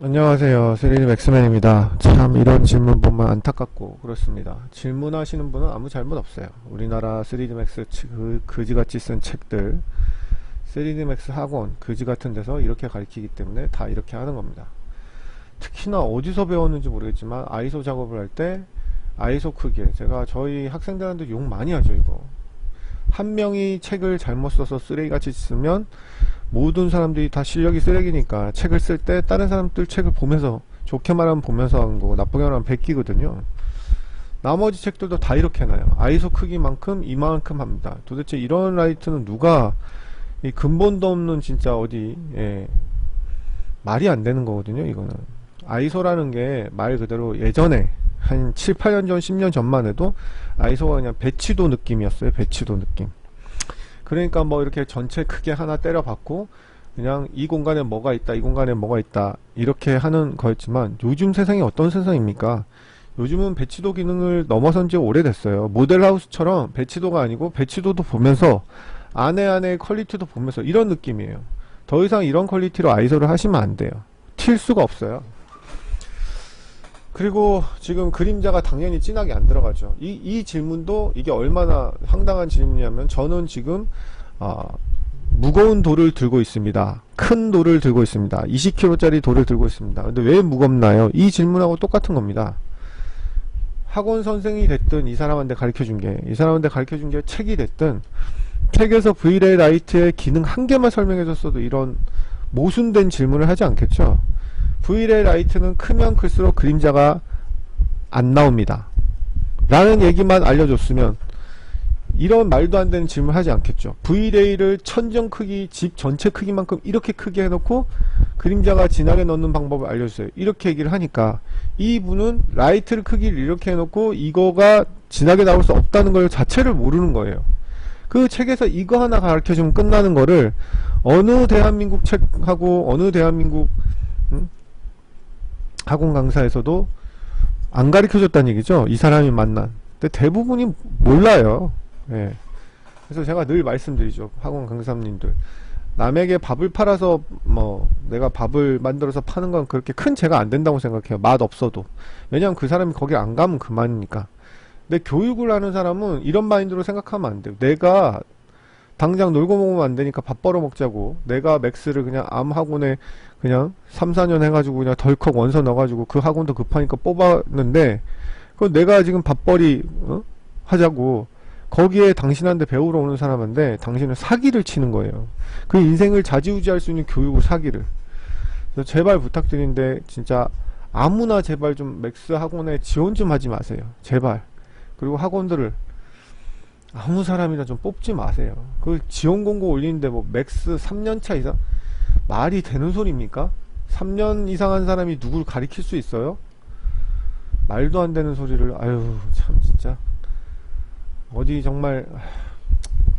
안녕하세요. 3D 맥스맨입니다. 참 이런 질문 보면 안타깝고 그렇습니다. 질문하시는 분은 아무 잘못 없어요. 우리나라 3D 맥스 그지같이 쓴 책들, 3D 맥스 학원 그지 같은 데서 이렇게 가르치기 때문에 다 이렇게 하는 겁니다. 특히나 어디서 배웠는지 모르겠지만 아이소 작업을 할 때 아이소 크기에 제가 저희 학생들한테 욕 많이 하죠. 이거 한 명이 책을 잘못 써서 쓰레기같이 쓰면 모든 사람들이 다 실력이 쓰레기니까 책을 쓸 때 다른 사람들 책을 보면서, 좋게 말하면 보면서 하는 거고 나쁘게 말하면 베끼거든요. 나머지 책들도 다 이렇게 해놔요. 아이소 크기만큼 이만큼 합니다. 도대체 이런 라이트는 누가, 이 근본도 없는 진짜 어디, 말이 안 되는 거거든요. 이거는 아이소라는 게 말 그대로 예전에 한 7, 8년 전, 10년 전만 해도 아이소가 그냥 배치도 느낌이었어요. 배치도 느낌. 그러니까 뭐 이렇게 전체 크게 하나 때려박고 그냥 이 공간에 뭐가 있다, 이 공간에 뭐가 있다 이렇게 하는 거였지만, 요즘 세상이 어떤 세상입니까? 요즘은 배치도 기능을 넘어선 지 오래됐어요. 모델하우스처럼 배치도가 아니고 배치도도 보면서 안에 퀄리티도 보면서 이런 느낌이에요. 더 이상 이런 퀄리티로 아이소를 하시면 안 돼요. 튈 수가 없어요. 그리고 지금 그림자가 당연히 진하게 안 들어가죠. 이 질문도 이게 얼마나 황당한 질문이냐면, 저는 지금 무거운 돌을 들고 있습니다. 큰 돌을 들고 있습니다. 20kg짜리 돌을 들고 있습니다. 근데 왜 무겁나요? 이 질문하고 똑같은 겁니다. 학원 선생이 됐든 이 사람한테 가르쳐준 게 책이 됐든, 책에서 Vray 라이트의 기능 한 개만 설명해줬어도 이런 모순된 질문을 하지 않겠죠. Vray 라이트는 크면 클수록 그림자가 안 나옵니다 라는 얘기만 알려줬으면 이런 말도 안 되는 질문을 하지 않겠죠. Vray를 천정 크기, 집 전체 크기만큼 이렇게 크게 해놓고 그림자가 진하게 넣는 방법을 알려주세요, 이렇게 얘기를 하니까, 이분은 라이트를 크기를 이렇게 해놓고 이거가 진하게 나올 수 없다는 걸 자체를 모르는 거예요. 그 책에서 이거 하나 가르쳐주면 끝나는 거를 어느 대한민국 책하고 어느 대한민국 학원 강사에서도 안 가르쳐줬다는 얘기죠. 이 사람이 만난. 근데 대부분이 몰라요. 예. 그래서 제가 늘 말씀드리죠. 학원 강사님들. 남에게 밥을 팔아서 뭐 내가 밥을 만들어서 파는 건 그렇게 큰 죄가 안 된다고 생각해요. 맛 없어도. 왜냐면 그 사람이 거기 안 가면 그만이니까. 근데 교육을 하는 사람은 이런 마인드로 생각하면 안 돼요. 내가 당장 놀고 먹으면 안 되니까 밥 벌어 먹자고, 내가 맥스를 그냥 암 학원에 그냥 3, 4년 해가지고 그냥 덜컥 원서 넣어가지고 그 학원도 급하니까 뽑았는데, 그 내가 지금 밥벌이 하자고 거기에 당신한테 배우러 오는 사람한테 당신은 사기를 치는 거예요. 그 인생을 좌지우지할 수 있는 교육을 사기를. 그래서 제발 부탁드리는데 진짜 아무나 제발 좀 맥스 학원에 지원 좀 하지 마세요. 제발. 그리고 학원들을 아무 사람이나 좀 뽑지 마세요. 그 지원 공고 올리는데 뭐 맥스 3년차 이상? 말이 되는 소리입니까? 3년 이상 한 사람이 누굴 가리킬 수 있어요? 말도 안 되는 소리를, 아유 참 진짜 어디 정말.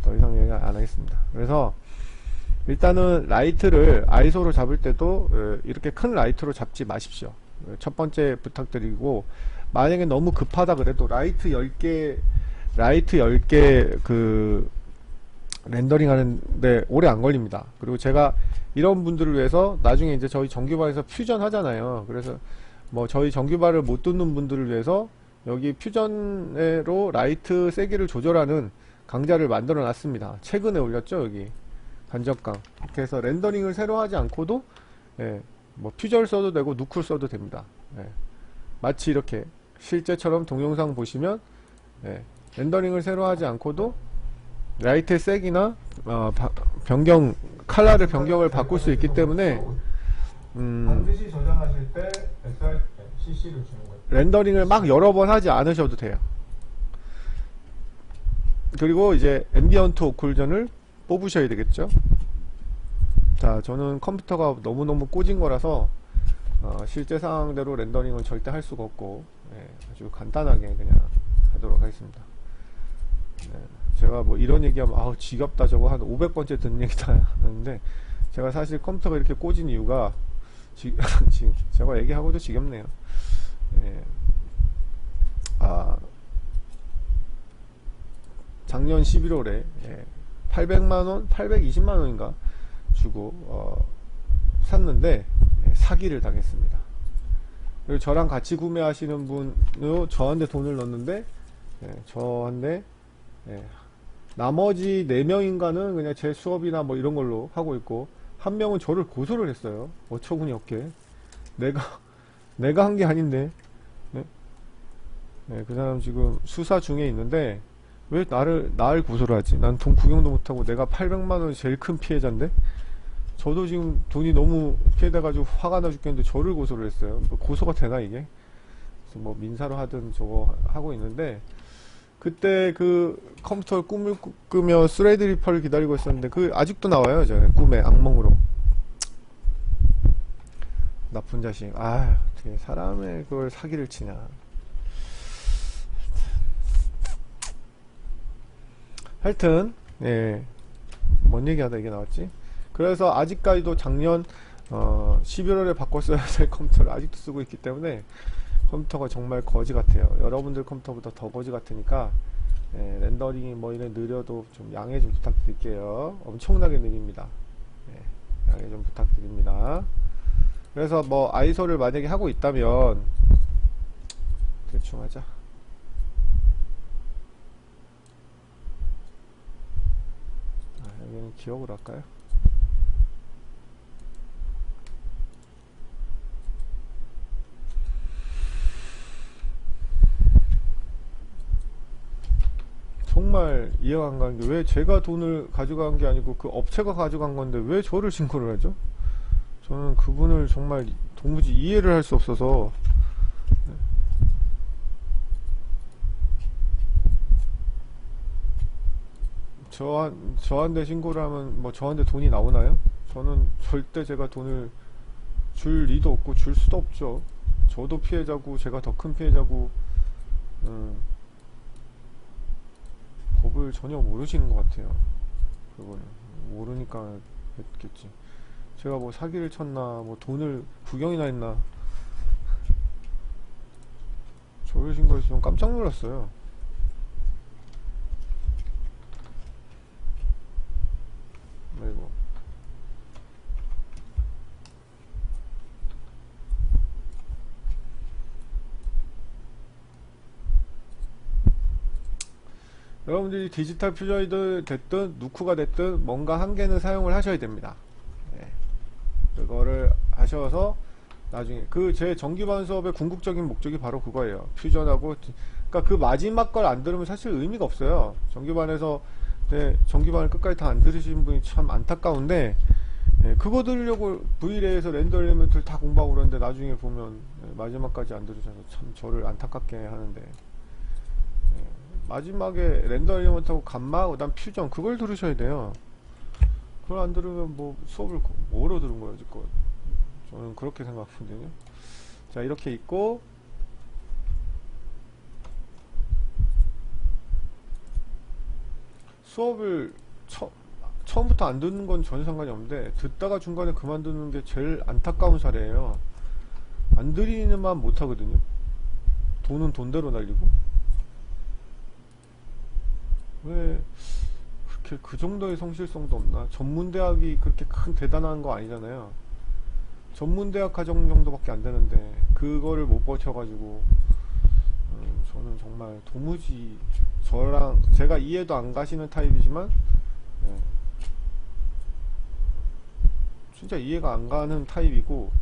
더 이상 얘기 안 하겠습니다. 그래서 일단은 라이트를 아이소로 잡을 때도 이렇게 큰 라이트로 잡지 마십시오. 첫 번째 부탁드리고, 만약에 너무 급하다 그래도 라이트 10개 그 렌더링 하는데 오래 안 걸립니다. 그리고 제가 이런 분들을 위해서 나중에 이제 저희 정규발에서 퓨전 하잖아요. 그래서 뭐 저희 정규발을 못 듣는 분들을 위해서 여기 퓨전으로 라이트 세기를 조절하는 강좌를 만들어 놨습니다. 최근에 올렸죠. 여기 간접강. 이렇게 해서 렌더링을 새로 하지 않고도 뭐 퓨전 써도 되고 누쿨 써도 됩니다. 마치 이렇게 실제처럼 동영상 보시면 렌더링을 새로 하지 않고도 라이트의 색이나 변경, 컬러를 변경을 바꿀 수 있기 때문에 반드시 저장하실 때 srcc를 주는 거예요. 렌더링을 막 여러 번 하지 않으셔도 돼요. 그리고 이제 앰비언트 오클전을 뽑으셔야 되겠죠. 자, 저는 컴퓨터가 너무너무 꽂은 거라서 실제 상황대로 렌더링은 절대 할 수가 없고 아주 간단하게 그냥 하도록 하겠습니다. 제가 뭐 이런 얘기하면 아우 지겹다, 저거 한 500번째 듣는 얘기다 하는데, 제가 사실 컴퓨터가 이렇게 꽂은 이유가 지금 제가 얘기하고도 지겹네요. 작년 11월에 800만원, 820만원인가 주고 샀는데 사기를 당했습니다. 그리고 저랑 같이 구매하시는 분도 저한테 돈을 넣었는데 저한테 나머지 4명인가는 그냥 제 수업이나 뭐 이런 걸로 하고 있고, 한 명은 저를 고소를 했어요. 어처구니 없게. 내가 한 게 아닌데. 그 사람 지금 수사 중에 있는데 왜 날 고소를 하지? 난 돈 구경도 못하고 내가 800만원 제일 큰 피해자인데. 저도 지금 돈이 너무 피해돼가지고 화가 나 죽겠는데 저를 고소를 했어요. 뭐 고소가 되나 이게? 그래서 뭐 민사로 하든 저거 하고 있는데, 그때 그 컴퓨터를 꿈을 꾸며 스레드리퍼를 기다리고 있었는데 그 아직도 나와요. 저 꿈에 악몽으로. 나쁜 자식. 아, 어떻게 사람의 그걸 사기를 치냐. 하여튼 뭔 얘기하다 이게 나왔지? 그래서 아직까지도 작년 11월에 바꿨어야 될 컴퓨터를 아직도 쓰고 있기 때문에 컴퓨터가 정말 거지 같아요. 여러분들 컴퓨터보다 더 거지 같으니까 렌더링이 뭐 이래 느려도 좀 양해 좀 부탁드릴게요. 엄청나게 느립니다. 양해 좀 부탁드립니다. 그래서 뭐 아이소를 만약에 하고 있다면 대충 하자. 여기는 기억으로 할까요? 정말 이해가 안 가는 게, 왜 제가 돈을 가져간 게 아니고 그 업체가 가져간 건데 왜 저를 신고를 하죠? 저는 그분을 정말 도무지 이해를 할 수 없어서. 저한테 신고를 하면 뭐 저한테 돈이 나오나요? 저는 절대 제가 돈을 줄 리도 없고 줄 수도 없죠. 저도 피해자고 제가 더 큰 피해자고. 법을 전혀 모르시는 것 같아요. 그거는 모르니까 했겠지. 제가 뭐 사기를 쳤나, 뭐 돈을 구경이나 했나. 저를 신고해서 좀 깜짝 놀랐어요. 아이고. 여러분들이 디지털 퓨저이드 됐든 누쿠가 됐든 뭔가 한 개는 사용을 하셔야 됩니다. 그거를 하셔서 나중에 그 제 정기반 수업의 궁극적인 목적이 바로 그거예요. 퓨전하고, 그러니까 그 마지막 걸 안 들으면 사실 의미가 없어요. 정기반에서 정기반을 끝까지 다 안 들으신 분이 참 안타까운데, 그거 들으려고 V레에서 렌더 엘리먼트를 다 공부하고 그러는데 나중에 보면 마지막까지 안 들으셔서 참 저를 안타깝게 하는데, 마지막에 렌더 엘리먼트하고 감마 그다음 퓨전 그걸 들으셔야 돼요. 그걸 안 들으면 뭐 수업을 뭐로 들은 거예요 지금? 저는 그렇게 생각하거든요. 자, 이렇게 있고, 수업을 처음부터 안 듣는 건 전혀 상관이 없는데 듣다가 중간에 그만두는 게 제일 안타까운 사례예요. 안 들이는만 못하거든요. 돈은 돈대로 날리고. 왜 그렇게 그 정도의 성실성도 없나? 전문대학이 그렇게 큰 대단한 거 아니잖아요. 전문대학 과정 정도밖에 안 되는데 그거를 못 버텨가지고, 저는 정말 도무지 저랑 제가 이해도 안 가시는 타입이지만 진짜 이해가 안 가는 타입이고,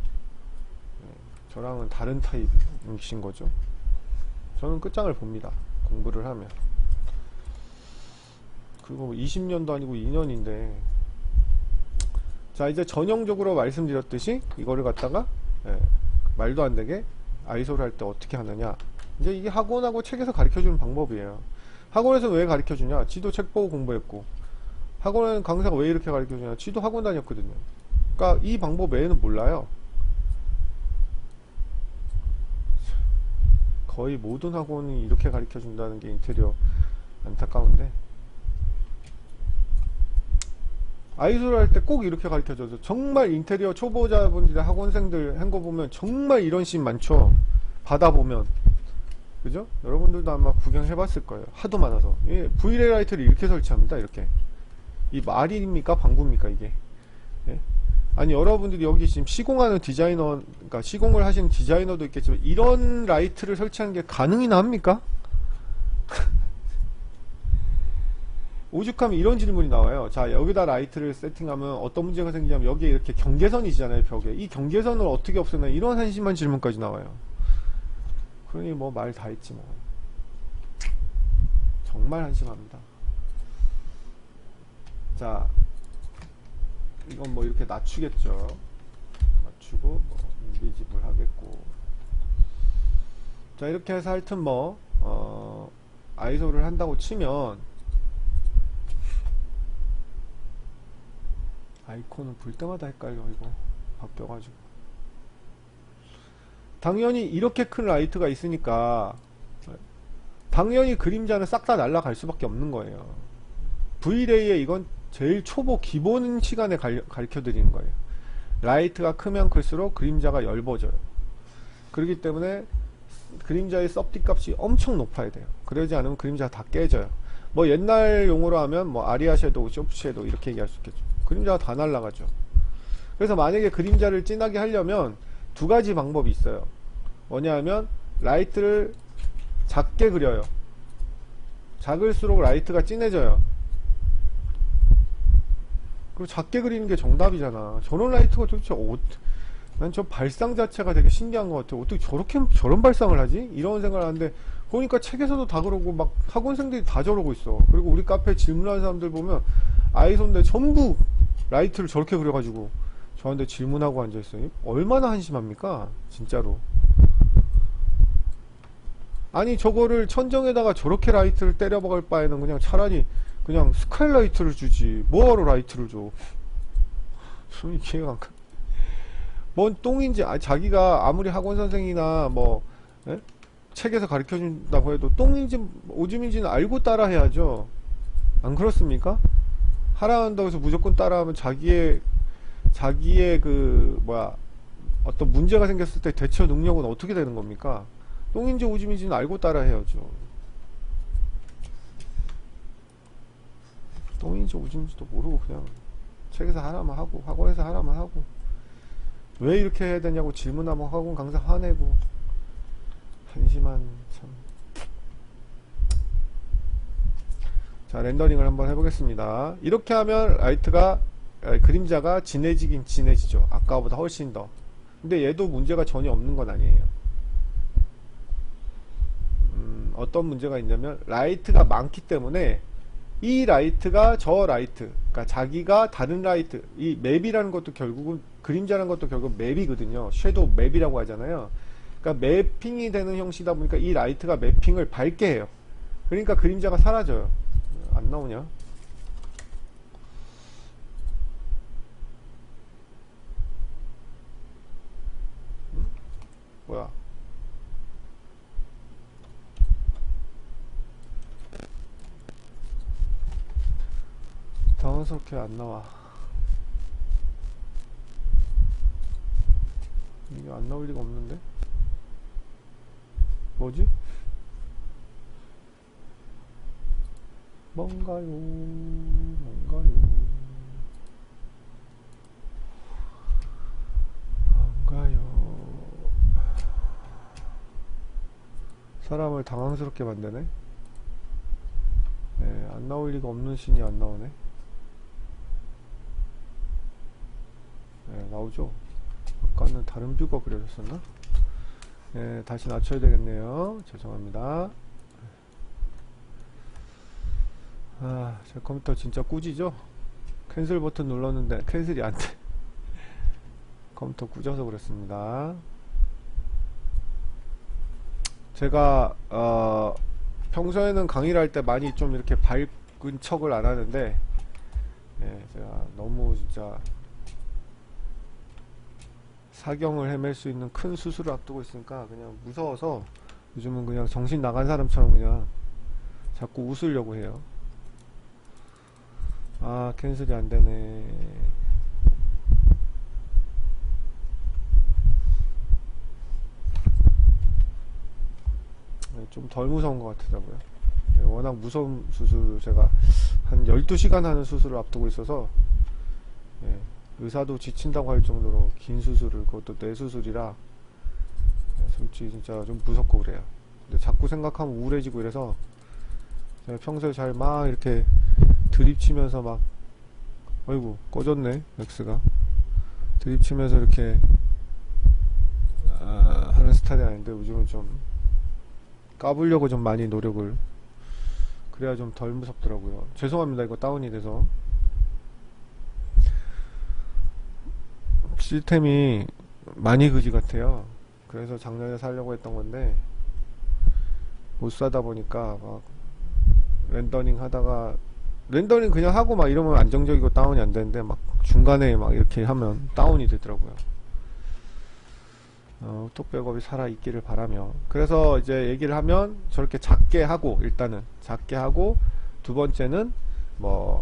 저랑은 다른 타입이신 거죠. 저는 끝장을 봅니다. 공부를 하면. 그거 20년도 아니고 2년인데. 자, 이제 전형적으로 말씀드렸듯이 이거를 갖다가 말도 안 되게 아이소를 할 때 어떻게 하느냐. 이제 이게 학원하고 책에서 가르쳐주는 방법이에요. 학원에서 왜 가르쳐주냐? 지도 책 보고 공부했고, 학원에는 강사가 왜 이렇게 가르쳐주냐? 지도 학원 다녔거든요. 그러니까 이 방법 외에는 몰라요. 거의 모든 학원이 이렇게 가르쳐준다는 게 인테리어 안타까운데, 아이소를 할 때 꼭 이렇게 가르쳐줘서, 정말 인테리어 초보자분들 학원생들 한 거 보면 정말 이런 씬 많죠. 받아보면. 그죠? 여러분들도 아마 구경해봤을 거예요. 하도 많아서. 예, V레이라이트를 이렇게 설치합니다. 이렇게. 이 말입니까? 방구입니까? 이게. 예? 아니 여러분들이 여기 지금 시공하는 디자이너, 그러니까 시공을 하시는 디자이너도 있겠지만 이런 라이트를 설치하는 게 가능이나 합니까? 오죽하면 이런 질문이 나와요. 자, 여기다 라이트를 세팅하면 어떤 문제가 생기냐면 여기에 이렇게 경계선이 있잖아요, 벽에. 이 경계선을 어떻게 없애나, 이런 한심한 질문까지 나와요. 그러니 뭐 말 다 했지 뭐. 정말 한심합니다. 자, 이건 뭐 이렇게 낮추겠죠. 낮추고 뭐 인비지블 하겠고. 자, 이렇게 해서 하여튼 뭐 아이소를 한다고 치면 아이콘은 볼 때마다 헷갈려. 이거 바뀌어가지고. 당연히 이렇게 큰 라이트가 있으니까 당연히 그림자는 싹 다 날아갈 수밖에 없는 거예요. V레이에 이건 제일 초보 기본 시간에 가르쳐 드리는 거예요. 라이트가 크면 클수록 그림자가 엷어져요. 그렇기 때문에 그림자의 섭디 값이 엄청 높아야 돼요. 그러지 않으면 그림자가 다 깨져요. 뭐 옛날 용어로 하면 뭐 아리아 섀도우, 소프트 섀도우 이렇게 얘기할 수 있겠죠. 그림자가 다 날아가죠. 그래서 만약에 그림자를 진하게 하려면 두 가지 방법이 있어요. 뭐냐 하면 라이트를 작게 그려요. 작을수록 라이트가 진해져요. 그리고 작게 그리는 게 정답이잖아. 저런 라이트가 도대체 난 저 발상 자체가 되게 신기한 것 같아요. 어떻게 저런 발상을 하지? 이런 생각을 하는데 보니까 책에서도 다 그러고 막 학원생들이 다 저러고 있어. 그리고 우리 카페 질문하는 사람들 보면 아이소인데 전부 라이트를 저렇게 그려가지고 저한테 질문하고 앉아있어요. 얼마나 한심합니까? 진짜로. 아니 저거를 천정에다가 저렇게 라이트를 때려박을 바에는 그냥 차라리 그냥 스카이라이트를 주지 뭐하러 라이트를 줘. 손이 이해가 안 가. 뭔 똥인지, 자기가 아무리 학원 선생이나 뭐 예? 책에서 가르쳐 준다고 해도 똥인지 오줌인지는 알고 따라 해야죠. 안 그렇습니까? 하라 한다고 해서 무조건 따라하면 자기의 그 뭐야 어떤 문제가 생겼을 때 대처 능력은 어떻게 되는 겁니까? 똥인지 오줌인지는 알고 따라 해야죠. 똥인지 오줌인지도 모르고 그냥 책에서 하라면 하고 학원에서 하라면 하고 왜 이렇게 해야 되냐고 질문하면 학원 강사 화내고 한심한 참. 자, 렌더링을 한번 해보겠습니다. 이렇게 하면 라이트가 그림자가 진해지긴 진해지죠. 아까보다 훨씬 더. 근데 얘도 문제가 전혀 없는 건 아니에요. 어떤 문제가 있냐면 라이트가 많기 때문에 이 라이트가 저 라이트, 그러니까 자기가 다른 라이트, 이 맵이라는 것도 결국은 그림자라는 것도 결국 맵이거든요. 섀도우 맵이라고 하잖아요. 그러니까 매핑이 되는 형식이다 보니까 이 라이트가 매핑을 밝게 해요. 그러니까 그림자가 사라져요. 안 나오냐? 뭐야? 당황스럽게 안 나와. 이게 안 나올 리가 없는데? 뭐지? 뭔가요? 사람을 당황스럽게 만드네? 네, 안 나올 리가 없는 신이 안 나오네. 네, 나오죠? 아까는 다른 뷰가 그려졌었나? 네, 다시 낮춰야 되겠네요. 죄송합니다. 아, 제 컴퓨터 진짜 꾸지죠? 캔슬 버튼 눌렀는데 캔슬이 안 돼. 컴퓨터 꾸져서 그랬습니다. 제가 평소에는 강의를 할 때 많이 좀 이렇게 밝은 척을 안 하는데 제가 너무 진짜 사경을 헤맬 수 있는 큰 수술을 앞두고 있으니까 그냥 무서워서 요즘은 그냥 정신 나간 사람처럼 그냥 자꾸 웃으려고 해요. 아, 캔슬이 안 되네. 좀 덜 무서운 것 같더라고요. 워낙 무서운 수술, 제가 한 12시간 하는 수술을 앞두고 있어서 의사도 지친다고 할 정도로 긴 수술을, 그것도 뇌 수술이라 솔직히 진짜 좀 무섭고 그래요. 근데 자꾸 생각하면 우울해지고 이래서 제가 평소에 잘 막 이렇게 드립치면서 막, 어이구 꺼졌네 맥스가. 드립치면서 이렇게 하는 스타일이 아닌데 요즘은 좀 까불려고 좀 많이 노력을, 그래야 좀 덜 무섭더라고요. 죄송합니다, 이거 다운이 돼서. 시스템이 많이 그지 같아요. 그래서 작년에 사려고 했던 건데 못 사다 보니까 막 렌더링 하다가, 렌더링 그냥 하고 막 이러면 안정적이고 다운이 안 되는데 막 중간에 막 이렇게 하면 다운이 되더라고요. 톡 백업이 살아 있기를 바라며. 그래서 이제 얘기를 하면 저렇게 작게 하고, 일단은 작게 하고, 두 번째는 뭐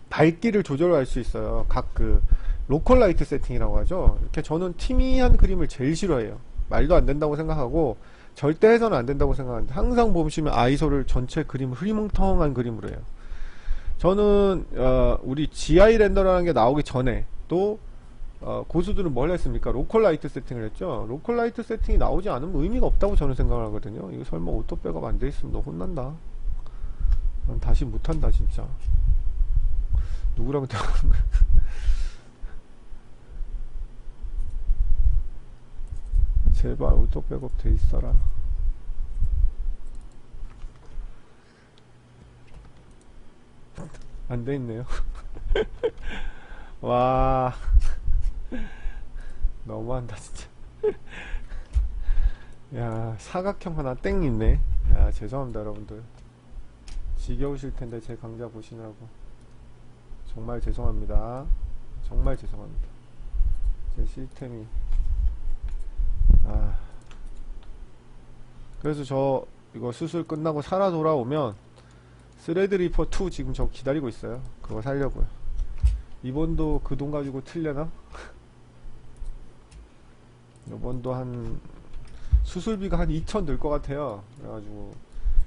밝기를 조절할 수 있어요. 각 그 로컬 라이트 세팅이라고 하죠. 이렇게 저는 티미한 그림을 제일 싫어해요. 말도 안 된다고 생각하고 절대 해서는 안 된다고 생각하는데, 항상 보시면 아이소를 전체 그림을 흐리멍텅한 그림으로 해요. 저는 우리 GI 렌더라는 게 나오기 전에 또 고수들은 뭘 했습니까? 로컬 라이트 세팅을 했죠. 로컬 라이트 세팅이 나오지 않으면 의미가 없다고 저는 생각을 하거든요. 이거 설마 오토 백업 안 돼 있으면 너 혼난다. 난 다시 못한다 진짜. 누구랑 대화하는 거야? 제발 오토 백업 돼 있어라. 안 돼 있네요. 와, 너무한다 진짜. 야, 사각형 하나 땡 있네. 야, 죄송합니다 여러분들. 지겨우실 텐데 제 강좌 보시느라고 정말 죄송합니다. 정말 죄송합니다. 제 시스템이. 그래서 저 이거 수술 끝나고 살아 돌아오면 스레드리퍼 2 지금 저 기다리고 있어요. 그거 살려고요. 이번도 그 돈 가지고 틀려나? 이번도 한 수술비가 한 2천 들 것 같아요. 그래가지고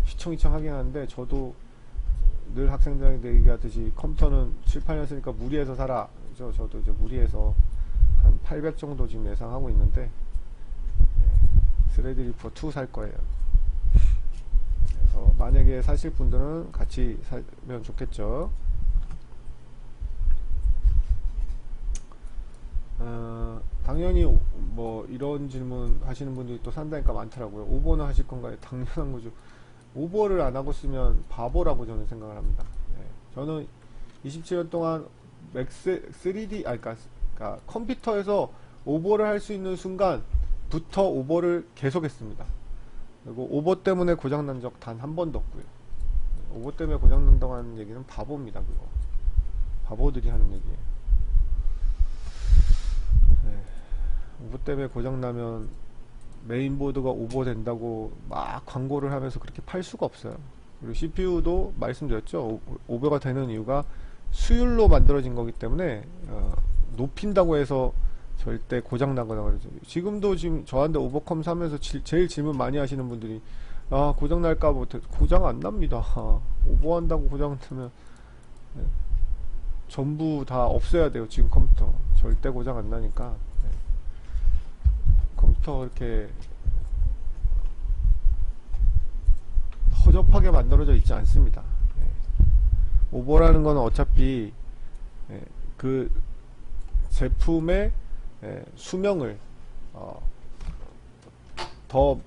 휘청휘청 하긴 하는데, 저도 늘 학생들한테 얘기하듯이 컴퓨터는 7, 8년 쓰니까 무리해서 사라. 그죠? 저도 이제 무리해서 한 800 정도 지금 예상하고 있는데, 스레드리퍼 2 살 거예요. 그래서 만약에 사실 분들은 같이 사면 좋겠죠. 당연히 뭐 이런 질문 하시는 분들이 또 산다니까 많더라고요. 오버는 하실 건가요? 당연한 거죠. 오버를 안 하고 쓰면 바보라고 저는 생각을 합니다. 저는 27년 동안 맥스 3D, 그러니까 컴퓨터에서 오버를 할 수 있는 순간부터 오버를 계속했습니다. 그리고 오버 때문에 고장난 적 단 한 번도 없고요. 오버 때문에 고장난다고 하는 얘기는 바보입니다. 그거 바보들이 하는 얘기예요. 오버 때문에 고장나면 메인보드가 오버된다고 막 광고를 하면서 그렇게 팔 수가 없어요. 그리고 CPU도 말씀드렸죠. 오버가 되는 이유가 수율로 만들어진 거기 때문에 높인다고 해서 절대 고장나거나 그러죠. 지금도 지금 저한테 오버컴 사면서 제일 질문 많이 하시는 분들이, 고장날까 뭐. 고장 안 납니다. 오버한다고 고장나면 전부 다 없애야 돼요. 지금 컴퓨터 절대 고장 안 나니까. 컴퓨터 이렇게 허접하게 만들어져 있지 않습니다. 오버라는 거는 어차피 그 제품의 수명을 더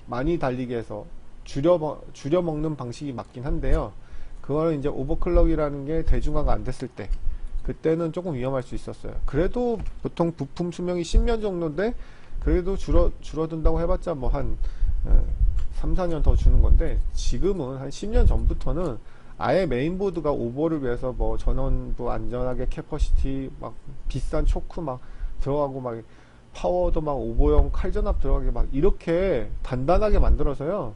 많이 달리게 해서 줄여 먹는 방식이 맞긴 한데요. 그거는 이제 오버클럭이라는 게 대중화가 안 됐을 때, 그때는 조금 위험할 수 있었어요. 그래도 보통 부품 수명이 10년 정도인데, 그래도 줄어든다고 해봤자 뭐 한 3, 4년 더 주는 건데, 지금은 한 10년 전부터는 아예 메인보드가 오버를 위해서 뭐 전원부 안전하게 캐퍼시티 막 비싼 초크 막 들어가고, 막 파워도 막 오버형 칼전압 들어가게 막 이렇게 단단하게 만들어서요.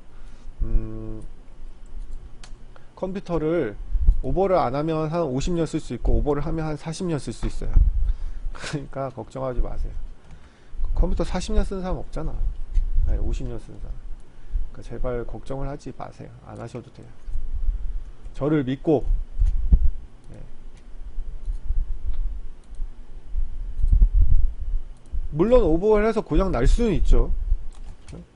컴퓨터를 오버를 안 하면 한 50년 쓸 수 있고, 오버를 하면 한 40년 쓸 수 있어요. 그러니까 걱정하지 마세요. 컴퓨터 40년 쓰는 사람 없잖아. 아니, 50년 쓰는 사람. 그러니까 제발 걱정을 하지 마세요. 안 하셔도 돼요. 저를 믿고 물론 오버를 해서 고장 날 수는 있죠.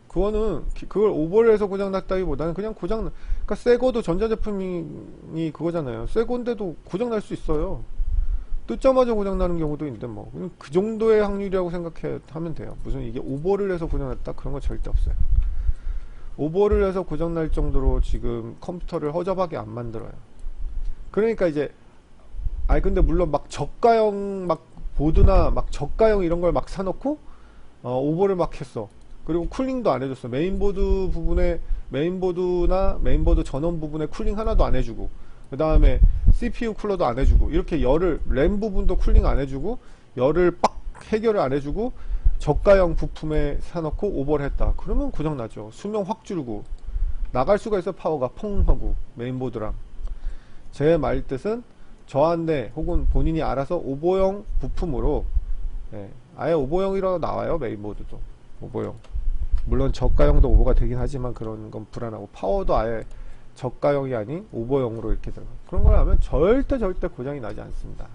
그걸 오버를 해서 고장 났다기보다는 그냥 그러니까 새 거도 전자제품이 그거잖아요. 새 건데도 고장 날 수 있어요. 뜯자마자 고장 나는 경우도 있는데 뭐 그 정도의 확률이라고 생각하면 돼요. 무슨 이게 오버를 해서 고장 났다 그런 거 절대 없어요. 오버를 해서 고장 날 정도로 지금 컴퓨터를 허접하게 안 만들어요. 그러니까 이제 근데 물론 막 저가형 막 보드나 막 저가형 이런 걸 막 사놓고 오버를 막 했어. 그리고 쿨링도 안 해줬어. 메인보드나 메인보드 전원 부분에 쿨링 하나도 안 해주고, 그 다음에 CPU 쿨러도 안 해주고, 이렇게 램 부분도 쿨링 안 해주고, 열을 빡 해결을 안 해주고, 저가형 부품에 사놓고 오버를 했다. 그러면 고장나죠. 수명 확 줄고, 나갈 수가 있어. 파워가 펑 하고, 메인보드랑. 제 말 뜻은 저한테 혹은 본인이 알아서 오버형 부품으로, 아예 오버형이라고 나와요. 메인보드도. 오버형. 물론 저가형도 오버가 되긴 하지만 그런 건 불안하고, 파워도 아예 저가형이 아닌 오버형으로 이렇게 들어가. 그런 걸 하면 절대 고장이 나지 않습니다.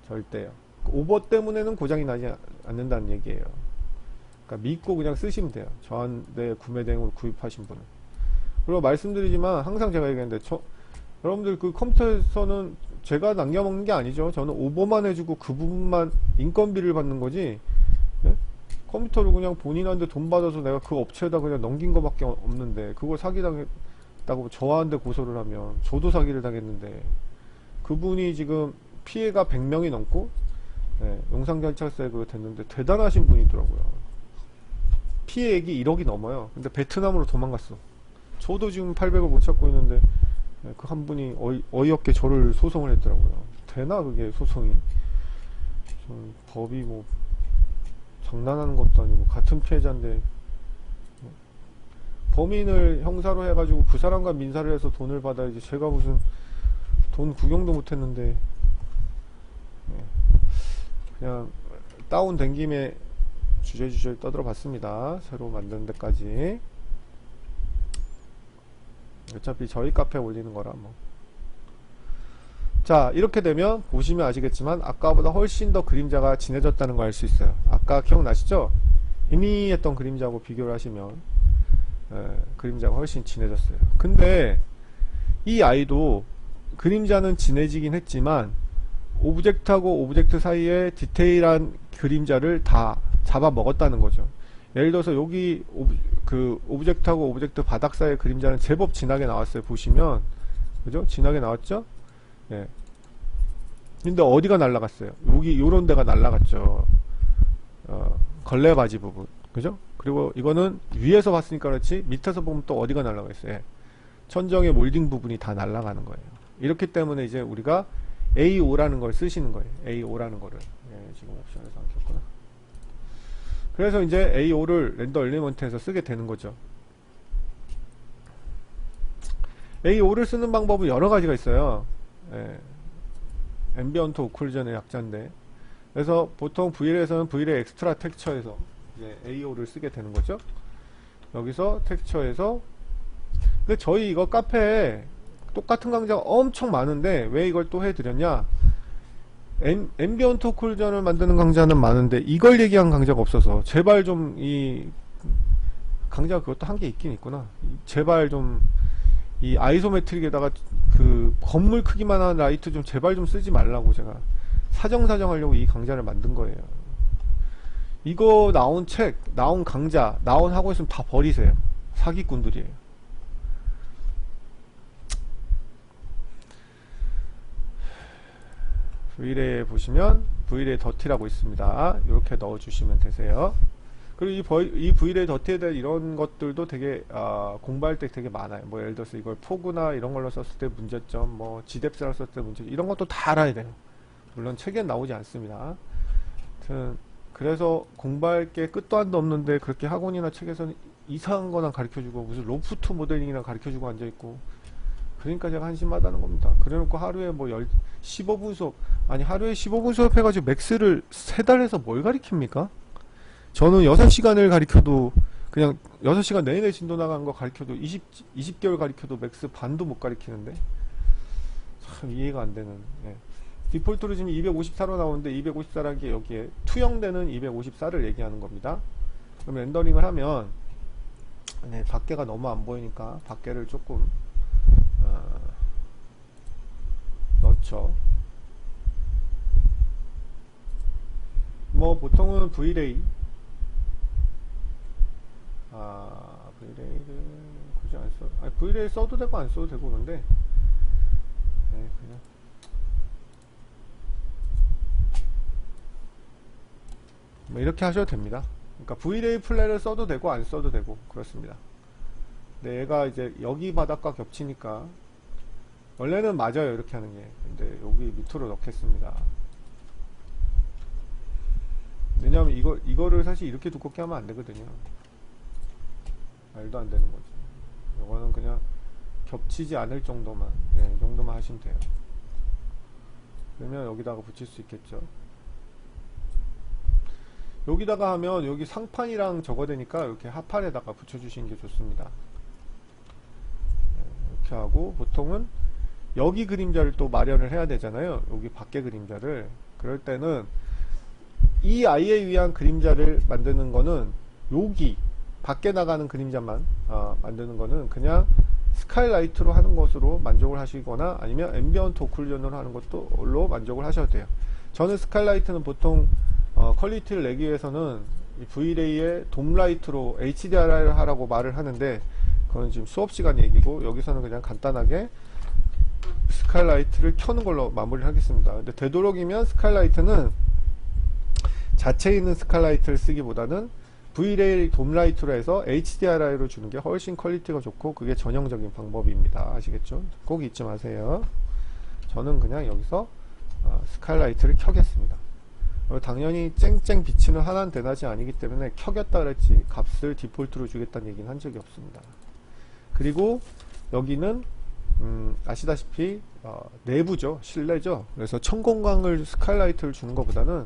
절대요. 오버 때문에는 고장이 나지 않는다는 얘기예요. 그러니까 믿고 그냥 쓰시면 돼요. 저한테 구매 대행으로 구입하신 분은. 그리고 말씀드리지만 항상 제가 얘기하는데, 여러분들 그 컴퓨터에서는 제가 남겨먹는 게 아니죠. 저는 오버만 해주고 그 부분만 인건비를 받는 거지. 네? 컴퓨터를 그냥 본인한테 돈 받아서 내가 그 업체에다 그냥 넘긴 거밖에 없는데, 그걸 사기당했다고 저한테 고소를 하면 저도 사기를 당했는데, 그분이 지금 피해가 100명이 넘고 용상경찰서에 그거 됐는데 대단하신 분이더라고요. 피해액이 1억이 넘어요. 근데 베트남으로 도망갔어. 저도 지금 800을 못 찾고 있는데 그 한 분이 어이없게 저를 소송을 했더라고요. 되나 그게 소송이. 법이 뭐 장난하는 것도 아니고 같은 피해자인데 범인을 형사로 해가지고 그 사람과 민사를 해서 돈을 받아야지, 제가 무슨 돈 구경도 못했는데 그냥 다운된 김에 주저주저 떠들어 봤습니다. 새로 만드는 데까지. 어차피 저희 카페에 올리는 거라 뭐. 자, 이렇게 되면 보시면 아시겠지만 아까보다 훨씬 더 그림자가 진해졌다는 걸 알 수 있어요. 아까 기억나시죠? 희미했던 그림자하고 비교를 하시면 그림자가 훨씬 진해졌어요. 근데 이 아이도 그림자는 진해지긴 했지만 오브젝트하고 오브젝트 사이에 디테일한 그림자를 다 잡아먹었다는 거죠. 예를 들어서 여기 오브젝트하고 오브젝트 바닥 사이의 그림자는 제법 진하게 나왔어요. 보시면 그죠? 진하게 나왔죠? 예. 근데 어디가 날라갔어요? 여기 요런 데가 날라갔죠. 걸레바지 부분. 그죠? 그리고 이거는 위에서 봤으니까 그렇지 밑에서 보면 또 어디가 날라가 있어요? 예. 천정의 몰딩 부분이 다 날라가는 거예요. 이렇기 때문에 이제 우리가 AO라는 걸 쓰시는 거예요. AO라는 거를. 예, 지금 옵션에서 안 켰구나. 그래서 이제 AO를 렌더 엘리먼트에서 쓰게 되는 거죠. AO를 쓰는 방법은 여러 가지가 있어요. 예, 앰비언트 오클루전의 약자인데, 그래서 보통 V1에서는 V1의 엑스트라 텍스처에서 이제 AO를 쓰게 되는 거죠. 여기서 텍스처에서, 근데 저희 이거 카페에 똑같은 강좌가 엄청 많은데 왜 이걸 또 해드렸냐? 앰비언트 오클루전을 만드는 강좌는 많은데 이걸 얘기한 강좌가 없어서, 제발 좀 이 강좌가 그것도 한 게 있긴 있구나. 제발 좀 이 아이소메트릭에다가 그 건물 크기만한 라이트 좀 제발 좀 쓰지 말라고 제가 사정사정 하려고 이 강좌를 만든 거예요. 이거 나온 책, 나온 강좌, 나온 하고 있으면 다 버리세요. 사기꾼들이에요. V1에 보시면 V1에 더티라고 있습니다. 이렇게 넣어주시면 되세요. 그리고 이 V1의 더티에 대한 이런 것들도 되게 공부할 때 되게 많아요. 뭐 예를 들어서 이걸 포그나 이런 걸로 썼을 때 문제점, 뭐 GDEPS라고 썼을 때 문제점, 이런 것도 다 알아야 돼요. 물론 책엔 나오지 않습니다. 아무튼 그래서 공부할 게 끝도 한도 없는데 그렇게 학원이나 책에서는 이상한 거나 가르쳐주고 무슨 로프트 모델링이나 가르쳐주고 앉아있고, 그러니까 제가 한심하다는 겁니다. 그래놓고 하루에 뭐 15분 수업, 아니 하루에 15분 수업 해가지고 맥스를 3달에서 뭘 가르칩니까? 저는 6시간을 가르쳐도, 그냥 6시간 내내 진도 나간 거 가르쳐도 20개월 가르쳐도 맥스 반도 못 가르치는데 참 이해가 안 되는. 예. 디폴트로 지금 254로 나오는데 254라는 게 여기에 투영되는 254를 얘기하는 겁니다. 그럼 렌더링을 하면 네, 밖에가 너무 안 보이니까 밖에를 조금 넣죠. 뭐 보통은 Vray Vray를 굳이 안 써. Vray 써도 되고 안 써도 되고 그런데 네, 그냥 뭐 이렇게 하셔도 됩니다. 그러니까 Vray 플레이를 써도 되고 안 써도 되고 그렇습니다. 근데 얘가 이제 여기 바닥과 겹치니까 원래는 맞아요 이렇게 하는 게. 근데 여기 밑으로 넣겠습니다. 왜냐면 이거를 사실 이렇게 두껍게 하면 안 되거든요. 말도 안 되는 거지. 이거는 그냥 겹치지 않을 정도만, 이 정도만 하시면 돼요. 그러면 여기다가 붙일 수 있겠죠. 여기다가 하면 여기 상판이랑 적어되니까 이렇게 하판에다가 붙여주시는 게 좋습니다. 이렇게 하고 보통은 여기 그림자를 또 마련을 해야 되잖아요. 여기 밖에 그림자를. 그럴 때는 이 아이에 위한 그림자를 만드는 거는 여기 밖에 나가는 그림자만 만드는 거는 그냥 스카이라이트로 하는 것으로 만족을 하시거나 아니면 앰비언트 오클루전으로 하는 것도로 만족을 하셔도 돼요. 저는 스카이라이트는 보통 퀄리티를 내기 위해서는 Vray의 돔라이트로 HDRI를 하라고 말을 하는데 그건 지금 수업 시간 얘기고 여기서는 그냥 간단하게 스카이라이트를 켜는 걸로 마무리를 하겠습니다. 근데 되도록이면 스카이라이트는 자체에 있는 스카이라이트를 쓰기보다는 Vray 돔라이트로 해서 HDRI로 주는 게 훨씬 퀄리티가 좋고 그게 전형적인 방법입니다. 아시겠죠? 꼭 잊지 마세요. 저는 그냥 여기서 스카이라이트를 켜겠습니다. 당연히 쨍쨍 비치는 하나는 대낮이 아니기 때문에 켜겠다 그랬지 값을 디폴트로 주겠다는 얘기는 한 적이 없습니다. 그리고 여기는 아시다시피 내부죠. 실내죠. 그래서 천공광을 스카이라이트를 주는 것보다는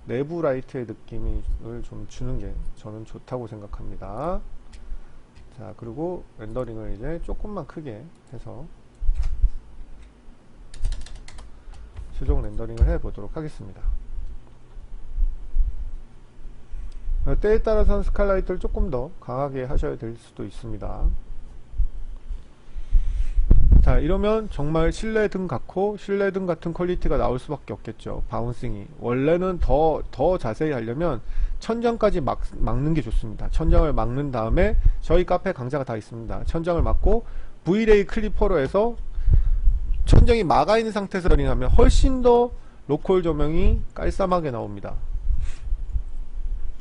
내부 라이트의 느낌을 좀 주는 게 저는 좋다고 생각합니다. 자, 그리고 렌더링을 이제 조금만 크게 해서 최종 렌더링을 해 보도록 하겠습니다. 때에 따라서는 스카이라이트를 조금 더 강하게 하셔야 될 수도 있습니다. 자, 이러면 정말 실내등 같고 실내등 같은 퀄리티가 나올 수밖에 없겠죠. 바운싱이 원래는 더 자세히 하려면 천장까지 막는 게 좋습니다. 천장을 막는 다음에 저희 카페 강좌가 다 있습니다. 천장을 막고 Vray 클리퍼로 해서 천장이 막아 있는 상태에서 렌더링하면 훨씬 더 로컬 조명이 깔쌈하게 나옵니다.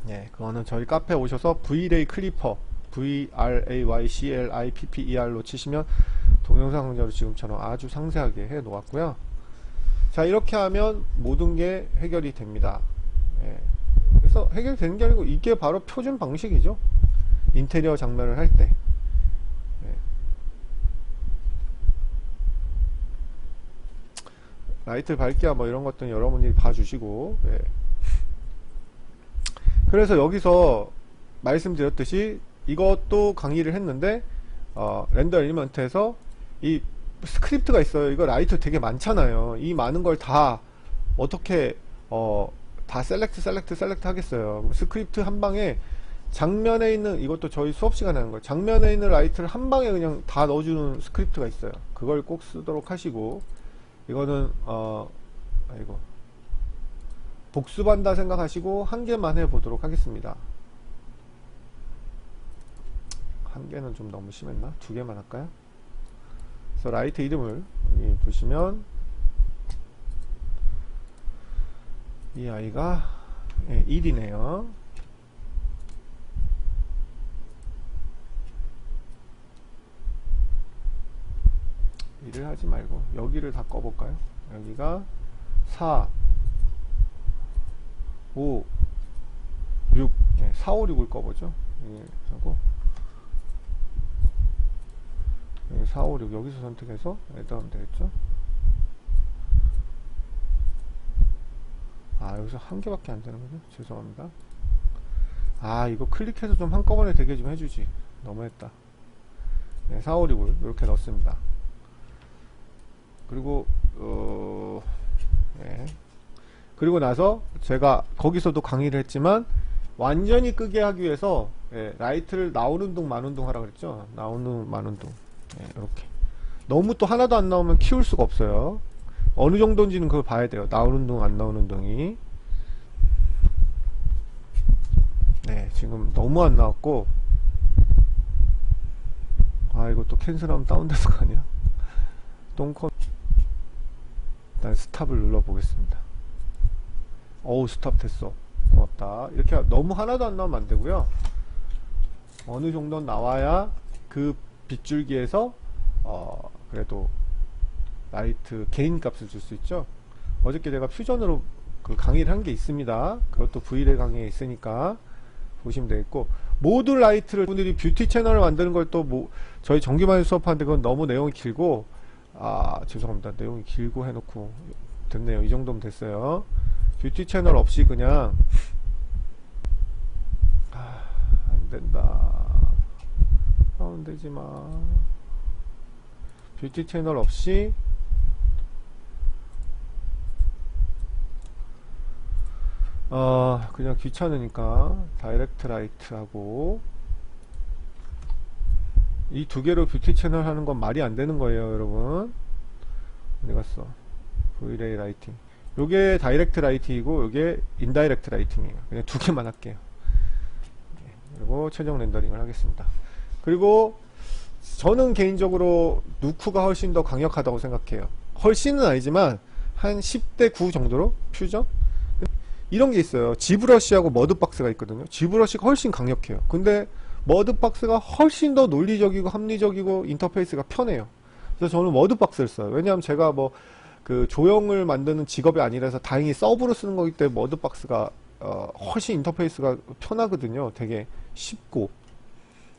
예, 그거는 저희 카페 오셔서 Vray 클리퍼 VRAYCLIPPER로 치시면 동영상 강좌로 지금처럼 아주 상세하게 해 놓았고요. 자, 이렇게 하면 모든 게 해결이 됩니다. 예. 그래서 해결되는 게 아니고 이게 바로 표준 방식이죠. 인테리어 장면을 할 때. 예. 라이트 밝기야 뭐 이런 것들은 여러분들이 봐주시고. 예. 그래서 여기서 말씀드렸듯이 이것도 강의를 했는데 렌더 엘리먼트에서 이 스크립트가 있어요. 이거 라이트 되게 많잖아요. 이 많은 걸 다 어떻게 다 셀렉트 하겠어요. 스크립트 한 방에 장면에 있는 이것도 저희 수업 시간에 하는 거예요. 장면에 있는 라이트를 한 방에 그냥 다 넣어주는 스크립트가 있어요. 그걸 꼭 쓰도록 하시고 이거는 아이고 복습한다 생각하시고 한 개만 해보도록 하겠습니다. 한 개는 좀 너무 심했나? 두 개만 할까요? 그래서 라이트 이름을 여기 보시면 이 아이가 1이네요. 일을 하지 말고 여기를 다 꺼볼까요? 여기가 4 5 6 4, 5, 6을 꺼보죠. 하고 4, 5, 6 여기서 선택해서 애드하면 되겠죠. 여기서 한 개밖에 안 되는 거죠. 죄송합니다. 이거 클릭해서 좀 한꺼번에 되게 좀 해주지. 너무했다. 4, 5, 6을 이렇게 넣습니다. 그리고 예. 그리고 나서 제가 거기서도 강의를 했지만 완전히 끄게 하기 위해서 예, 라이트를 나오는 둥 마는 둥 하라 그랬죠. 나오는 마는 둥. 예, 이렇게. 너무 또 하나도 안 나오면 키울 수가 없어요. 어느 정도인지는 그걸 봐야 돼요. 나오는 둥 안 나오는 둥이. 네, 지금 너무 안 나왔고, 아, 이거 또 캔슬하면 다운돼서 가냐. 똥컴. 일단 스탑을 눌러보겠습니다. 어우, 스탑 됐어. 고맙다. 이렇게 너무 하나도 안 나오면 안 되고요. 어느 정도 나와야 그 빗줄기에서 그래도 라이트 개인 값을 줄 수 있죠. 어저께 제가 퓨전으로 그 강의를 한 게 있습니다. 그것도 V레 강의에 있으니까 보시면 되겠고, 모듈 라이트를 분들이 뷰티 채널을 만드는 걸 또 뭐 저희 정규만 수업하는데 그건 너무 내용이 길고, 아 죄송합니다. 내용이 길고 해놓고 됐네요. 이 정도면 됐어요. 뷰티 채널 없이 그냥 안된다. 다운되지마. 뷰티 채널 없이 그냥 귀찮으니까 다이렉트 라이트 하고, 이 두 개로 뷰티 채널 하는 건 말이 안 되는 거예요, 여러분. 어디 갔어? V레이 라이팅. 요게 다이렉트 라이팅이고, 요게 인다이렉트 라이팅이에요. 그냥 두 개만 할게요. 그리고 최종 렌더링을 하겠습니다. 그리고 저는 개인적으로 누쿠가 훨씬 더 강력하다고 생각해요. 훨씬은 아니지만 한 10대 9 정도로 퓨전? 이런 게 있어요. 지브러시하고 머드박스가 있거든요. 지브러시가 훨씬 강력해요. 근데 머드박스가 훨씬 더 논리적이고 합리적이고 인터페이스가 편해요. 그래서 저는 머드박스를 써요. 왜냐하면 제가 뭐 그 조형을 만드는 직업이 아니라서 다행히 서브로 쓰는 거기 때문에 머드박스가 훨씬 인터페이스가 편하거든요. 되게 쉽고.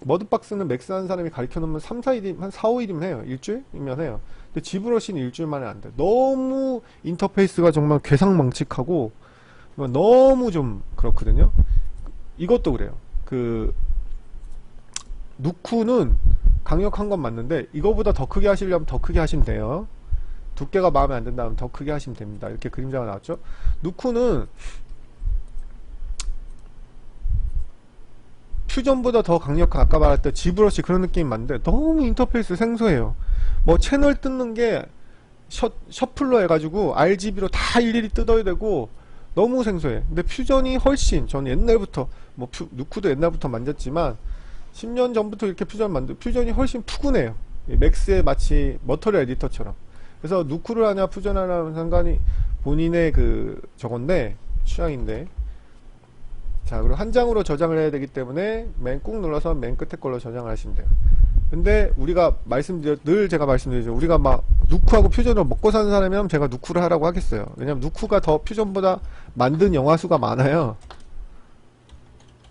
머드박스는 맥스 하는 사람이 가르쳐 놓으면 3, 4일이, 한 4, 5일이면 해요. 일주일이면 해요. 근데 지브러시는 일주일 만에 안 돼. 너무 인터페이스가 정말 괴상망측하고, 너무 좀 그렇거든요. 이것도 그래요. 그, 누쿠는 강력한 건 맞는데, 이거보다 더 크게 하시려면 더 크게 하시면 돼요. 두께가 마음에 안 든다면 더 크게 하시면 됩니다. 이렇게 그림자가 나왔죠. 누쿠는 퓨전보다 더 강력한, 아까 말했던 지브러시 그런 느낌이 맞는데 너무 인터페이스 생소해요. 뭐 채널 뜯는 게 셔플러 해가지고 RGB로 다 일일이 뜯어야 되고 너무 생소해. 근데 퓨전이 훨씬, 저는 옛날부터 뭐 누쿠도 옛날부터 만졌지만 10년 전부터 이렇게 퓨전이 훨씬 푸근해요. 맥스의 마치 머터리 에디터처럼. 그래서 누쿠를 하냐 퓨전을 하냐는 상관이 본인의 그 저건데, 취향인데. 자, 그리고 한 장으로 저장을 해야 되기 때문에 맨 꾹 눌러서 맨 끝에 걸로 저장을 하시면 돼요. 근데 우리가 늘 제가 말씀드리죠. 우리가 막 누쿠하고 퓨전을 먹고 사는 사람이면 제가 누쿠를 하라고 하겠어요. 왜냐면 누쿠가 더 퓨전보다 만든 영화 수가 많아요.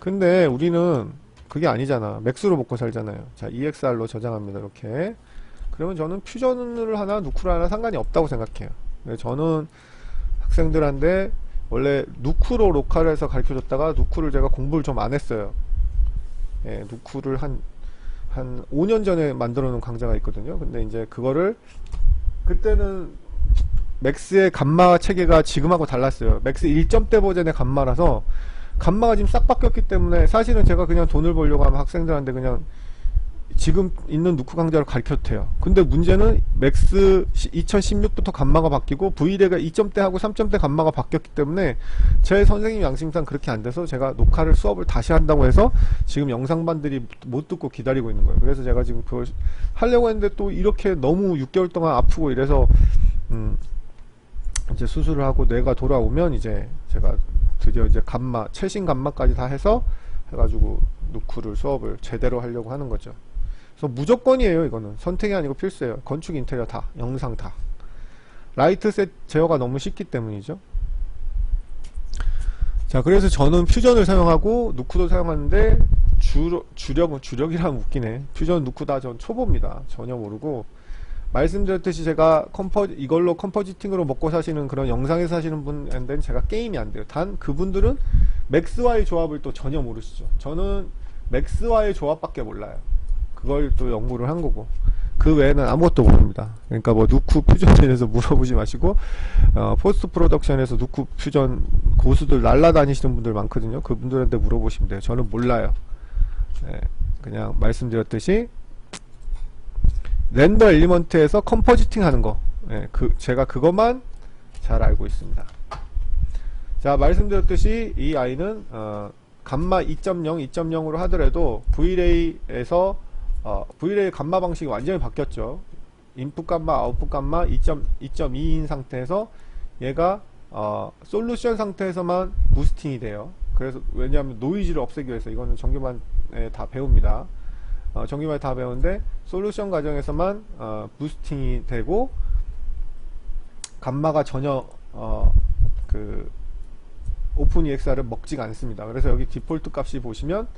근데 우리는 그게 아니잖아. 맥스로 먹고 살잖아요. 자, EXR로 저장합니다. 이렇게. 그러면 저는 퓨전을 하나 누쿠를 하나 상관이 없다고 생각해요. 저는 학생들한테 원래 누쿠로 로컬에서 가르쳐줬다가 누쿠를 제가 공부를 좀 안 했어요. 예, 누쿠를 한 5년 전에 만들어 놓은 강좌가 있거든요. 근데 이제 그거를, 그때는 맥스의 감마 체계가 지금하고 달랐어요. 맥스 1점대 버전의 감마라서 감마가 지금 싹 바뀌었기 때문에 사실은 제가 그냥 돈을 벌려고 하면 학생들한테 그냥 지금 있는 누쿠 강좌를 가르쳐도 돼요. 근데 문제는 맥스 2016부터 감마가 바뀌고 V레가 2점대 하고 3점대 감마가 바뀌었기 때문에 제 선생님 양심상 그렇게 안 돼서 제가 녹화를 수업을 다시 한다고 해서 지금 영상반들이 못 듣고 기다리고 있는 거예요. 그래서 제가 지금 그걸 하려고 했는데 또 이렇게 너무 6개월 동안 아프고 이래서 이제 수술을 하고 뇌가 돌아오면 이제 제가 드디어 이제 감마, 최신 감마까지 다 해서 해가지고 누쿠를 수업을 제대로 하려고 하는 거죠. 그래서 무조건이에요. 이거는 선택이 아니고 필수예요. 건축, 인테리어 다, 영상 다. 라이트 셋 제어가 너무 쉽기 때문이죠. 자, 그래서 저는 퓨전을 사용하고 누쿠도 사용하는데 주력이라면 웃기네. 퓨전, 누쿠 다 전 초보입니다. 전혀 모르고, 말씀드렸듯이 제가 이걸로 컴포지팅으로 먹고 사시는 그런 영상에서 사시는 분한테는 제가 게임이 안 돼요. 단 그분들은 맥스와의 조합을 또 전혀 모르시죠. 저는 맥스와의 조합밖에 몰라요. 그걸 또 연구를 한 거고, 그 그 외에는 아무것도 모릅니다. 그러니까 뭐 누쿠 퓨전에 대해서 물어보지 마시고 포스트 프로덕션에서 누쿠 퓨전 고수들 날라다니시는 분들 많거든요. 그분들한테 물어보시면 돼요. 저는 몰라요. 네, 그냥 말씀드렸듯이 렌더 엘리먼트에서 컴포지팅 하는 거, 제가 그것만 잘 알고 있습니다. 자, 말씀드렸듯이 이 아이는 감마 2.0, 2.0으로 하더라도 V-Ray에서 V-Ray 감마 방식이 완전히 바뀌었죠. 인풋 감마, 아웃풋 감마 2.2인 상태에서 얘가 솔루션 상태에서만 부스팅이 돼요. 그래서 왜냐하면 노이즈를 없애기 위해서. 이거는 정규반에 다 배웁니다. 정규반에 다 배우는데 솔루션 과정에서만 부스팅이 되고 감마가 전혀 그 오픈 EXR을 먹지가 않습니다. 그래서 여기 디폴트 값이 보시면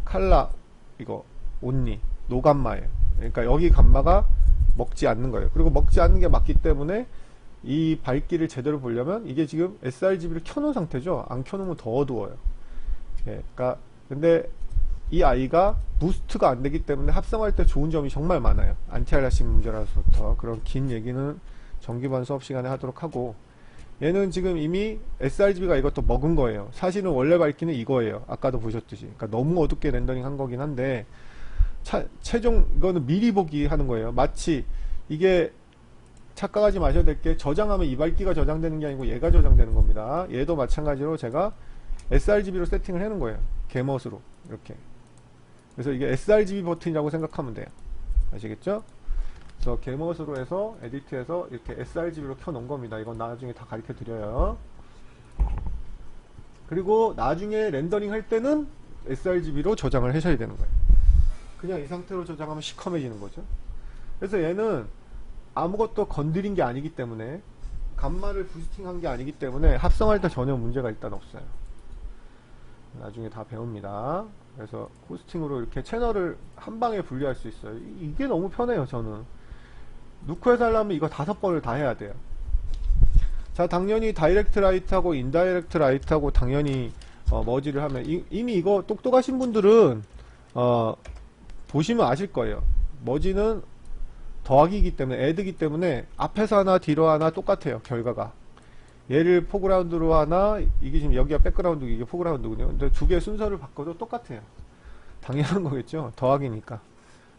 칼라 이거 온리 노감마예요. 그러니까 여기 감마가 먹지 않는 거예요. 그리고 먹지 않는 게 맞기 때문에 이 밝기를 제대로 보려면 이게 지금 sRGB를 켜놓은 상태죠. 안 켜놓으면 더 어두워요. 그러니까 근데 이 아이가 부스트가 안 되기 때문에 합성할 때 좋은 점이 정말 많아요. 안티알리아싱 문제라서부터. 그런 긴 얘기는 정기반 수업 시간에 하도록 하고, 얘는 지금 이미 sRGB가 이것도 먹은 거예요. 사실은 원래 밝기는 이거예요. 아까도 보셨듯이. 그러니까 너무 어둡게 렌더링 한 거긴 한데, 최종 이거는 미리 보기 하는 거예요. 마치 이게 착각하지 마셔야 될 게, 저장하면 이 밝기가 저장되는 게 아니고 얘가 저장되는 겁니다. 얘도 마찬가지로 제가 sRGB로 세팅을 해놓은 거예요. 개멋으로 이렇게. 그래서 이게 sRGB 버튼이라고 생각하면 돼요. 아시겠죠? 그래서 개멋으로 해서 에디트해서 이렇게 sRGB로 켜놓은 겁니다. 이건 나중에 다 가르쳐 드려요. 그리고 나중에 렌더링 할 때는 sRGB로 저장을 하셔야 되는 거예요. 그냥 이 상태로 저장하면 시커매지는 거죠. 그래서 얘는 아무것도 건드린 게 아니기 때문에, 감마를 부스팅한 게 아니기 때문에 합성할 때 전혀 문제가 일단 없어요. 나중에 다 배웁니다. 그래서 호스팅으로 이렇게 채널을 한 방에 분리할 수 있어요. 이게 너무 편해요. 저는 누쿠에서 하려면 이거 5번을 다 해야 돼요. 자, 당연히 다이렉트 라이트하고 인다이렉트 라이트하고 당연히 머지를 하면, 이미 이거 똑똑하신 분들은 보시면 아실 거예요. 머지는 더하기이기 때문에, 애드기 때문에 앞에서 하나 뒤로 하나 똑같아요. 결과가. 얘를 포그라운드로 하나, 이게 지금 여기가 백그라운드, 이게 포그라운드군요. 근데 두 개의 순서를 바꿔도 똑같아요. 당연한 거겠죠. 더하기니까.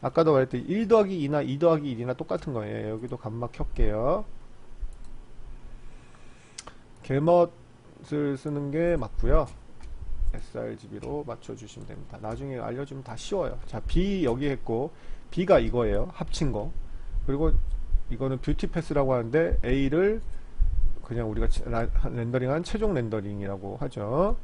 아까도 말했듯이 1 더하기 2나 2 더하기 1이나 똑같은 거예요. 여기도 감마 켤게요. 개멋을 쓰는 게 맞고요. sRGB로 맞춰주시면 됩니다. 나중에 알려주면 다 쉬워요. 자, B 여기 했고, B가 이거예요. 합친 거. 그리고 이거는 뷰티 패스라고 하는데, A를 그냥 우리가 렌더링한 최종 렌더링이라고 하죠.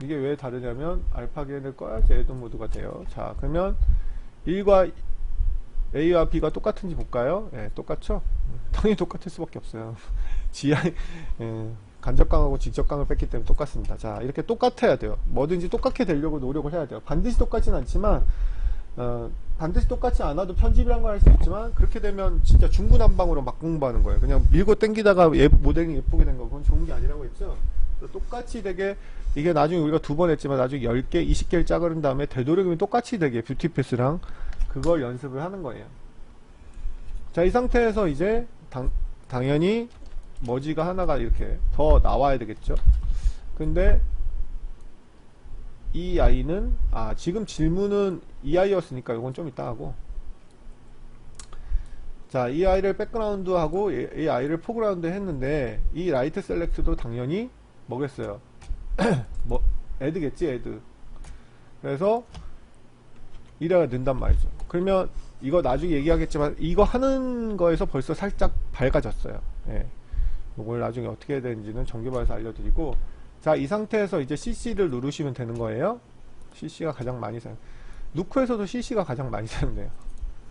이게 왜 다르냐면, 알파겐을 꺼야지 에드 모드가 돼요. 자, 그러면 1과 A와 B가 똑같은지 볼까요? 예, 똑같죠? 당연히 똑같을 수밖에 없어요. GI, 간접강하고 직접강을 뺐기 때문에 똑같습니다. 자, 이렇게 똑같아야 돼요. 뭐든지 똑같게 되려고 노력을 해야 돼요. 반드시 똑같진 않지만, 반드시 똑같지 않아도 편집이란 걸 할 수 있지만, 그렇게 되면 진짜 중구난방으로 막 공부하는 거예요. 그냥 밀고 땡기다가 모델링 예쁘게 된 거, 그건 좋은 게 아니라고 했죠? 똑같이 되게, 이게 나중에 우리가 2번 했지만 나중에 10개, 20개를 짜그린 다음에 되도록이면 똑같이 되게 뷰티패스랑 그걸 연습을 하는 거예요. 자, 이 상태에서 이제 당연히 머지가 하나가 이렇게 더 나와야 되겠죠. 근데 이 아이는, 지금 질문은 이 아이였으니까 이건 좀 이따 하고, 자, 이 아이를 백그라운드 하고 이 아이를 포그라운드 했는데, 이 라이트 셀렉트도 당연히 뭐겠어요? 뭐 애드겠지, 애드. 그래서 이래가 는단 말이죠. 그러면 이거 나중에 얘기하겠지만, 이거 하는 거에서 벌써 살짝 밝아졌어요. 예. 이걸 나중에 어떻게 해야 되는지는 정규반에서 알려드리고, 자, 이 상태에서 이제 CC를 누르시면 되는 거예요. CC가 가장 많이 사용. 누쿠에서도 CC가 가장 많이 사용돼요.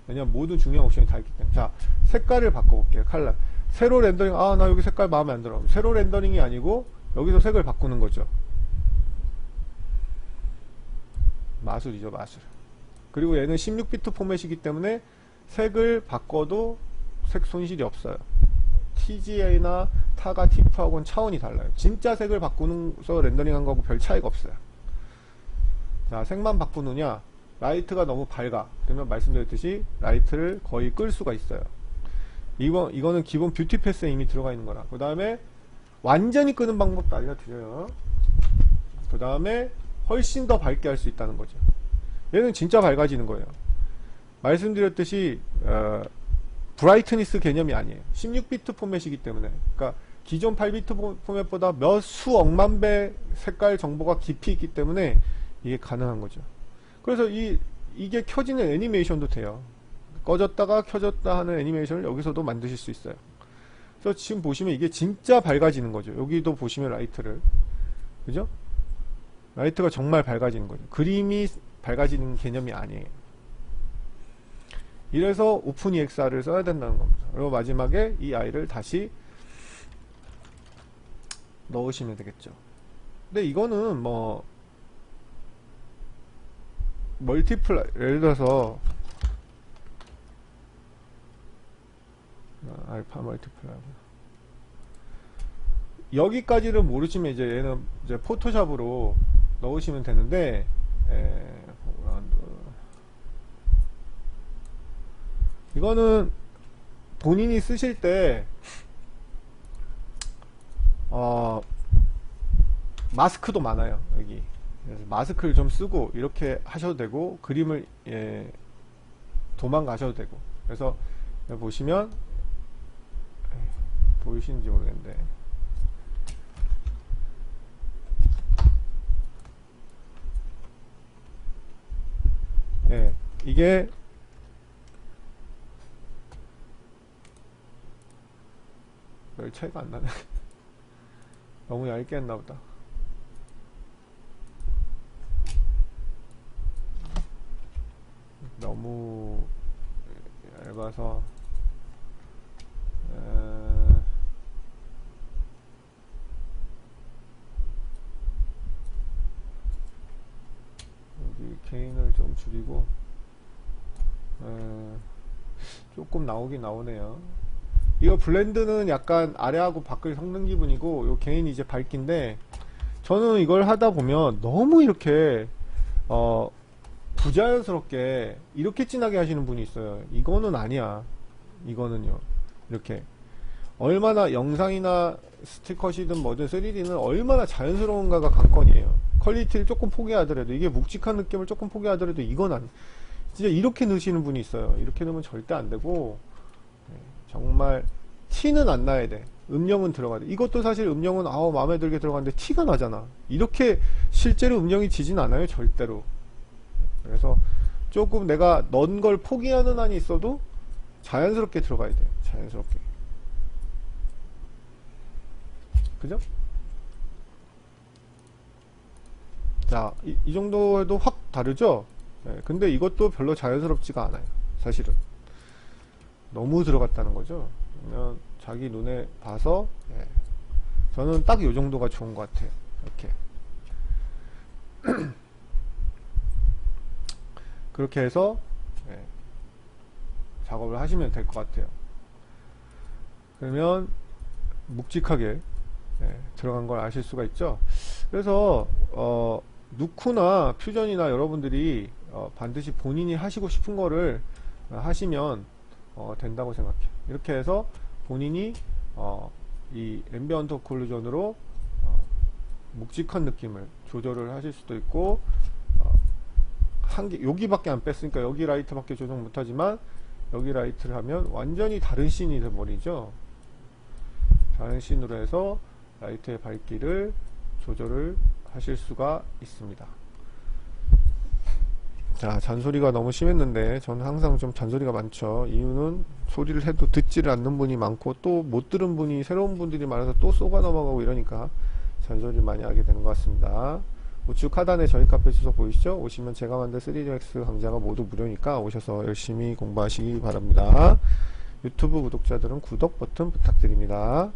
왜냐면 모든 중요한 옵션이 다 있기 때문에. 자, 색깔을 바꿔볼게요. 컬러. 세로 렌더링, 나 여기 색깔 마음에 안 들어. 세로 렌더링이 아니고 여기서 색을 바꾸는 거죠. 마술이죠, 마술. 그리고 얘는 16비트 포맷이기 때문에 색을 바꿔도 색 손실이 없어요. TGA나 타가 티프하고는 차원이 달라요. 진짜 색을 바꾸면서 렌더링한 거하고 별 차이가 없어요. 자, 색만 바꾸느냐, 라이트가 너무 밝아 그러면 말씀드렸듯이 라이트를 거의 끌 수가 있어요. 이거는 기본 뷰티 패스에 이미 들어가 있는 거라. 그 다음에 완전히 끄는 방법도 알려드려요. 그 다음에 훨씬 더 밝게 할 수 있다는 거죠. 얘는 진짜 밝아지는 거예요. 말씀드렸듯이 브라이트니스 개념이 아니에요. 16비트 포맷이기 때문에, 그러니까 기존 8비트 포맷보다 몇 수억만 배 색깔 정보가 깊이 있기 때문에 이게 가능한 거죠. 그래서 이게 켜지는 애니메이션도 돼요. 꺼졌다가 켜졌다 하는 애니메이션을 여기서도 만드실 수 있어요. 그래서 지금 보시면 이게 진짜 밝아지는 거죠. 여기도 보시면 라이트를, 그죠? 라이트가 정말 밝아지는 거죠. 그림이 밝아지는 개념이 아니에요. 이래서 오픈 EXR을 써야 된다는 겁니다. 그리고 마지막에 이 아이를 다시 넣으시면 되겠죠. 근데 이거는 뭐 멀티플라이, 예를 들어서 알파 멀티플라이, 여기까지를 모르시면 이제 얘는 이제 포토샵으로 넣으시면 되는데, 이거는 본인이 쓰실 때 마스크도 많아요. 여기 그래서 마스크를 좀 쓰고 이렇게 하셔도 되고, 그림을 도망가셔도 되고. 그래서 여기 보시면 보이시는지 모르겠는데, 이게 별 차이가 안 나네. 너무 얇게 했나 보다. 너무 얇아서 여기 게인을 좀 줄이고, 조금 나오긴 나오네요. 이거 블렌드는 약간 아래하고 밖을 섞는 기분이고, 요 게인이 이제 밝기인데, 저는 이걸 하다 보면 너무 이렇게 부자연스럽게 이렇게 진하게 하시는 분이 있어요. 이거는 아니야. 이거는요, 이렇게 얼마나 영상이나 스틸컷이든 뭐든 3D는 얼마나 자연스러운가가 관건이에요. 퀄리티를 조금 포기하더라도, 이게 묵직한 느낌을 조금 포기하더라도 이건 아니, 진짜 이렇게 넣으시는 분이 있어요. 이렇게 넣으면 절대 안 되고, 정말 티는 안 나야 돼. 음영은 들어가야 돼. 이것도 사실 음영은 마음에 들게 들어가는데 티가 나잖아. 이렇게 실제로 음영이 지진 않아요, 절대로. 그래서 조금 내가 넣은 걸 포기하는 한이 있어도 자연스럽게 들어가야 돼요. 자연스럽게. 그죠? 자, 이 정도 해도 확 다르죠? 근데 이것도 별로 자연스럽지가 않아요, 사실은. 너무 들어갔다는 거죠. 그러면 자기 눈에 봐서, 저는 딱 요 정도가 좋은 것 같아요. 이렇게. 그렇게 해서 작업을 하시면 될 것 같아요. 그러면 묵직하게 들어간 걸 아실 수가 있죠. 그래서 누쿠나 퓨전이나 여러분들이 반드시 본인이 하시고 싶은 거를 하시면 된다고 생각해요. 이렇게 해서 본인이 이 앰비언트 오클루전으로 묵직한 느낌을 조절을 하실 수도 있고, 여기밖에 안 뺐으니까 여기 라이트밖에 조정 못하지만, 여기 라이트를 하면 완전히 다른 씬이 돼버리죠. 다른 씬으로 해서 라이트의 밝기를 조절을 하실 수가 있습니다. 자, 잔소리가 너무 심했는데, 저는 항상 좀 잔소리가 많죠. 이유는 소리를 해도 듣지를 않는 분이 많고, 또 못 들은 분이, 새로운 분들이 많아서 또 쏘가 넘어가고 이러니까 잔소리를 많이 하게 되는 것 같습니다. 우측 하단에 저희 카페 주소 보이시죠? 오시면 제가 만든 3DX 강좌가 모두 무료니까 오셔서 열심히 공부하시기 바랍니다. 유튜브 구독자들은 구독 버튼 부탁드립니다.